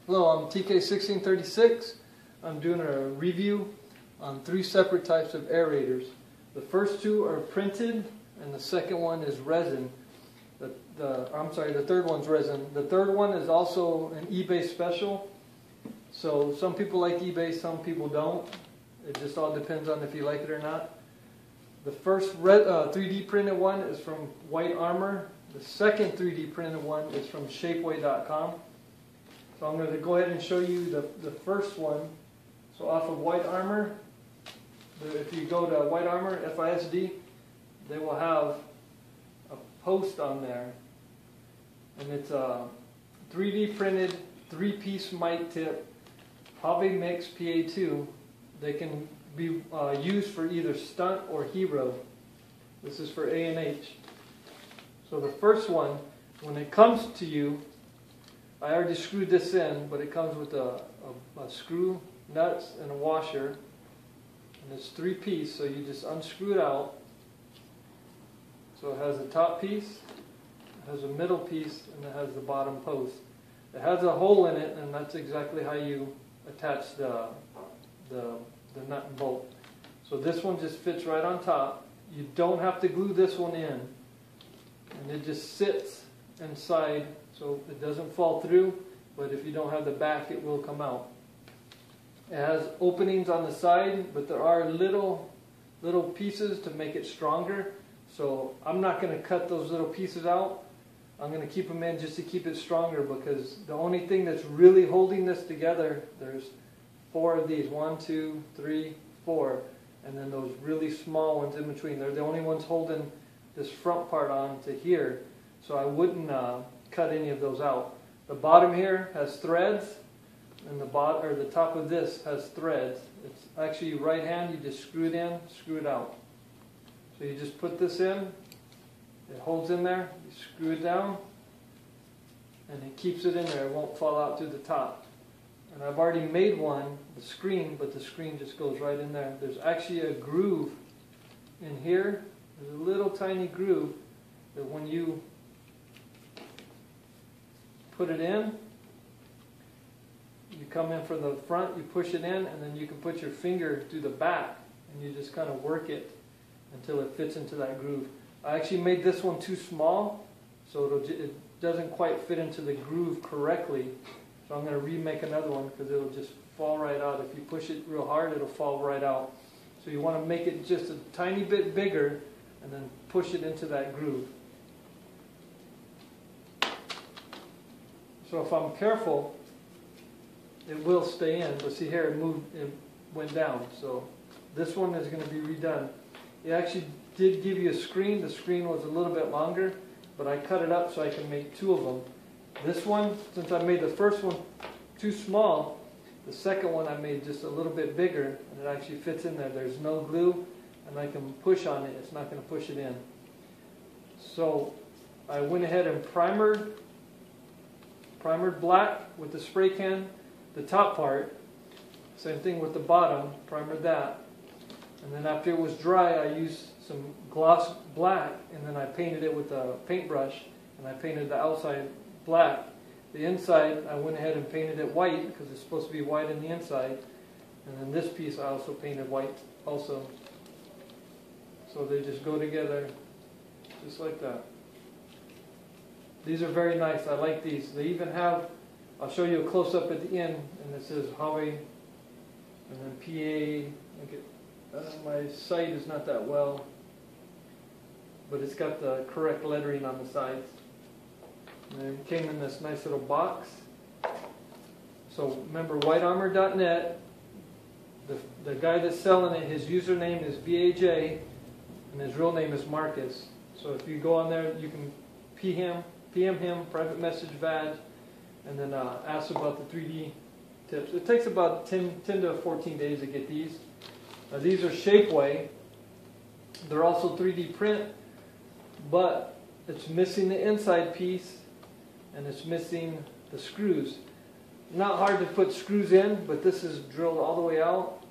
Hello, I'm TK1636. I'm doing a review on 3 separate types of aerators. The first 2 are printed, and the second one is resin. The third one's resin. The third one is also an eBay special. So some people like eBay, some people don't. It just all depends on if you like it or not. The first 3D printed one is from White Armor. The second 3D printed one is from Shapeway.com. So I'm going to go ahead and show you the first one. So off of White Armor, if you go to White Armor, FISD, they will have a post on there. And it's a 3D printed 3-piece mic tip, Hovi Mix Pa2. They can be used for either stunt or hero. This is for A&H. So the first one, when it comes to you, I already screwed this in, but it comes with a screw, nuts, and a washer. And it's 3-piece, so you just unscrew it out. So it has the top piece, it has a middle piece, and it has the bottom post. It has a hole in it, and that's exactly how you attach the nut and bolt. So this one just fits right on top. You don't have to glue this one in. And it just sits inside so it doesn't fall through, but if you don't have the back, it will come out. It has openings on the side, but there are little pieces to make it stronger. So I'm not going to cut those little pieces out. I'm going to keep them in just to keep it stronger, because the only thing that's really holding this together, there's 4 of these, 1, 2, 3, 4, and then those really small ones in between. They're the only ones holding this front part on to here. So I wouldn't cut any of those out. The bottom here has threads, and the top of this has threads. It's actually right hand. You just screw it in, screw it out. So you just put this in. It holds in there. You screw it down, and it keeps it in there. It won't fall out through the top. And I've already made one, the screen, but the screen just goes right in there. There's actually a groove in here. There's a little tiny groove that when you put it in, you come in from the front, you push it in, and then you can put your finger through the back, and you just kind of work it until it fits into that groove. I actually made this one too small, so it doesn't quite fit into the groove correctly. So I'm going to remake another one, because it'll just fall right out. If you push it real hard, it'll fall right out. So you want to make it just a tiny bit bigger, and then push it into that groove. So if I'm careful, it will stay in. But see here, it went down. So this one is going to be redone. It actually did give you a screen. The screen was a little bit longer, but I cut it up so I can make 2 of them. This one, since I made the first one too small, the second one I made just a little bit bigger, and it actually fits in there. There's no glue, and I can push on it. It's not going to push it in. So I went ahead and primered black with the spray can, the top part. Same thing with the bottom, primered that. And then after it was dry, I used some gloss black, and then I painted it with a paintbrush, and I painted the outside black. The inside, I went ahead and painted it white, because it's supposed to be white in the inside. And then this piece I also painted white also. So they just go together just like that. These are very nice. I like these. They even have, I'll show you a close-up at the end, and it says Hovi, and then PA. My sight is not that well, but it's got the correct lettering on the sides. And it came in this nice little box. So remember, whitearmor.net. The guy that's selling it, his username is VAJ, and his real name is Marcus. So if you go on there, you can PM him, private message VAD, and then ask about the 3D tips. It takes about 10 to 14 days to get these. These are Shapeway. They're also 3D print, but it's missing the inside piece, and it's missing the screws. Not hard to put screws in, but this is drilled all the way out.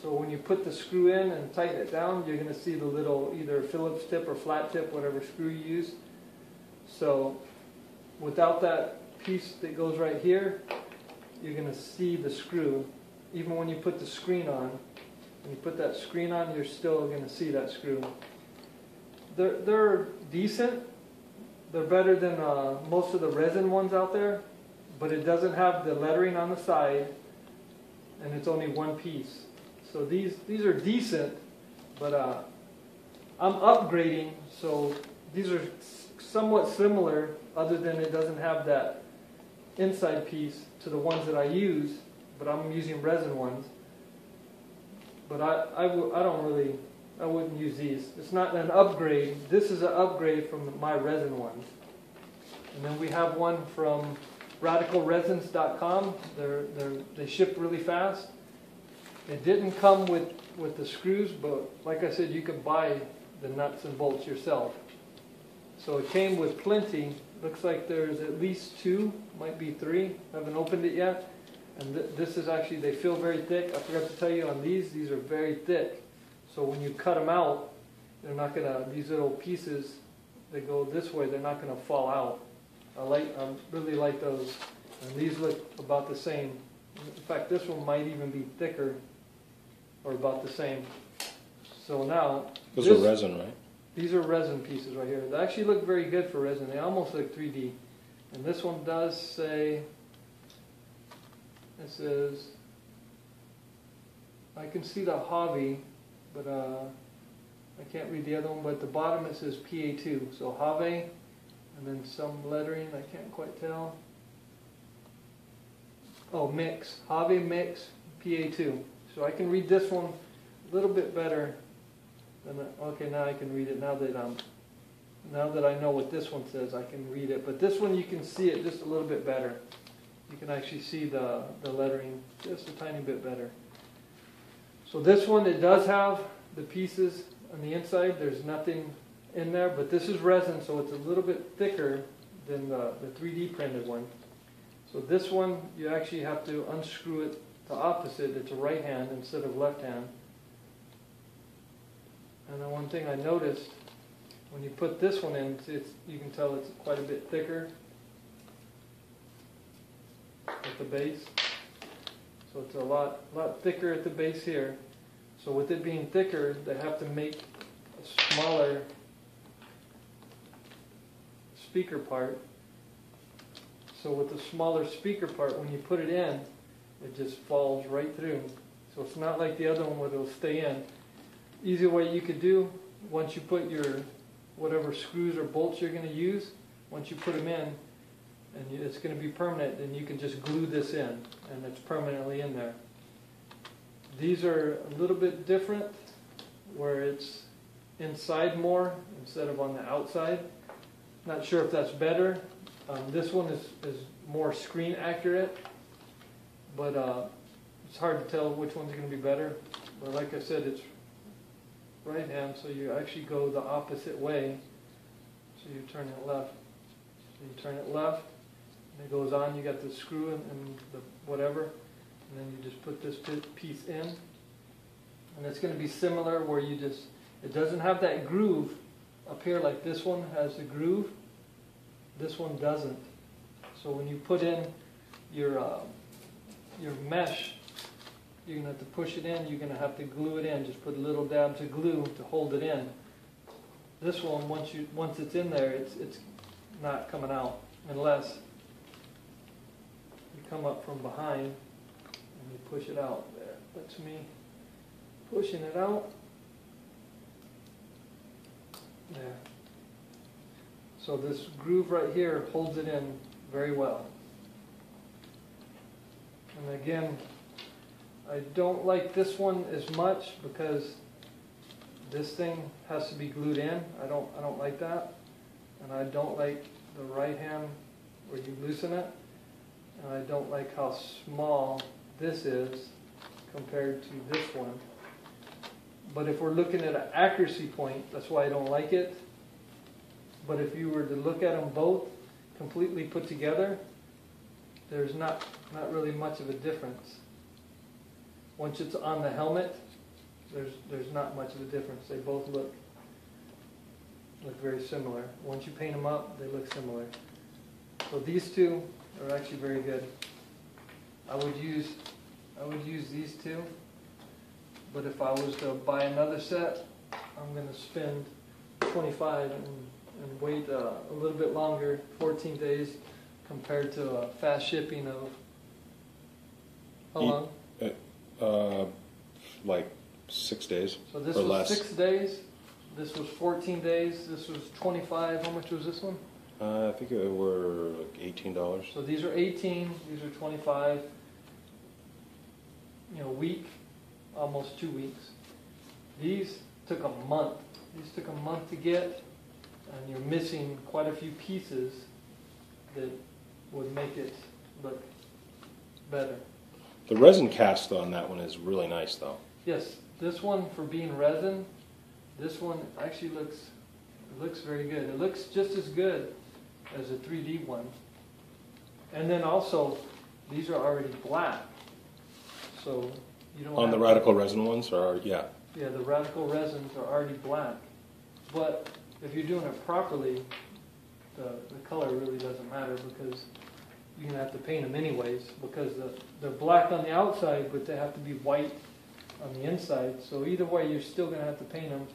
So when you put the screw in and tighten it down, you're going to see the little either Phillips tip or flat tip, whatever screw you use. So without that piece that goes right here, you're going to see the screw. Even when you put the screen on, when you put that screen on, you're still going to see that screw. They're decent. They're better than most of the resin ones out there, but it doesn't have the lettering on the side, and it's only one piece. So these are decent, but I'm upgrading, so these are somewhat similar, other than it doesn't have that inside piece to the ones that I use, but I'm using resin ones. But I wouldn't use these. It's not an upgrade. This is an upgrade from my resin ones. And then we have one from radicalresins.com. They ship really fast. It didn't come with the screws, but like I said, you can buy the nuts and bolts yourself. So it came with plenty. Looks like there's at least 2, might be 3. I haven't opened it yet. And this is actually, they feel very thick. I forgot to tell you on these are very thick. So when you cut them out, they're not gonna, these little pieces that go this way, they're not gonna fall out. I really like those. And these look about the same. In fact, this one might even be thicker or about the same. So now, those are resin, right? These are resin pieces right here. They actually look very good for resin. They almost look 3D. And this one does say, it says, I can see the Hovi, but I can't read the other one, but at the bottom it says Pa2. So Hovi, and then some lettering, I can't quite tell. Oh, Mix. Hovi Mix Pa2. So I can read this one a little bit better. Okay, now I can read it. Now that I know what this one says, I can read it. But this one, you can see it just a little bit better. You can actually see the lettering just a tiny bit better. So this one, it does have the pieces on the inside. There's nothing in there, but this is resin, so it's a little bit thicker than the 3D printed one. So this one, you actually have to unscrew it the opposite. It's a right hand instead of left hand. And then one thing I noticed, when you put this one in, you can tell it's quite a bit thicker at the base. So it's a lot thicker at the base here. So with it being thicker, they have to make a smaller speaker part. So with the smaller speaker part, when you put it in, it just falls right through. So it's not like the other one where it'll stay in. Easy way you could do, once you put your whatever screws or bolts you're going to use, once you put them in, and it's going to be permanent, then you can just glue this in, and it's permanently in there. These are a little bit different, where it's inside more instead of on the outside. Not sure if that's better. This one is more screen accurate, but it's hard to tell which one's going to be better. But like I said, it's right hand, so you actually go the opposite way. So you turn it left. So you turn it left, and it goes on. You got the screw and the whatever, and then you just put this piece in. And it's going to be similar where you just, it doesn't have that groove up here like this one has the groove. This one doesn't. So when you put in your mesh, you're going to have to push it in, you're going to have to glue it in. Just put little dabs of glue to hold it in. This one, once it's in there, it's not coming out unless you come up from behind and you push it out. There, that's me pushing it out. There. So this groove right here holds it in very well. And again, I don't like this one as much because this thing has to be glued in. I don't like that. And I don't like the right hand where you loosen it. And I don't like how small this is compared to this one. But if we're looking at an accuracy point, that's why I don't like it. But if you were to look at them both completely put together, there's not really much of a difference. Once it's on the helmet, there's not much of a difference. They both look very similar. Once you paint them up, they look similar. So these two are actually very good. I would use these two. But if I was to buy another set, I'm going to spend 25 and wait a little bit longer, 14 days, compared to fast shipping of how long? Like 6 days. So this or was less. 6 days. This was 14 days. This was 25. How much was this one? I think it were like $18. So these are 18. These are 25. Week, almost 2 weeks. These took a month. These took a month to get, and you're missing quite a few pieces that would make it look better. The resin cast on that one is really nice, though. Yes, this one, for being resin, this one actually looks very good. It looks just as good as a 3D one. And then also, these are already black, so you don't. On the Radical Resin ones, or yeah. Yeah, the Radical Resins are already black, but if you're doing it properly, the color really doesn't matter, because you're going to have to paint them anyways, because they're black on the outside, but they have to be white on the inside. So either way, you're still going to have to paint them.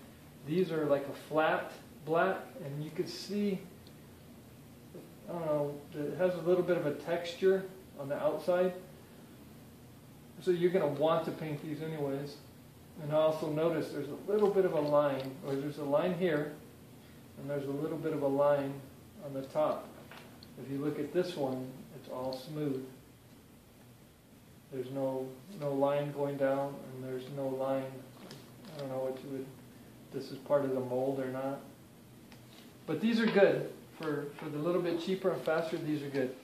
These are like a flat black, and you can see, I don't know, it has a little bit of a texture on the outside. So you're going to want to paint these anyways. And I also notice there's a little bit of a line, or there's a line here, and there's a little bit of a line on the top. If you look at this one, it's all smooth. There's no line going down, and there's no line. I don't know what you would. This is part of the mold or not. But these are good for the little bit cheaper and faster. These are good.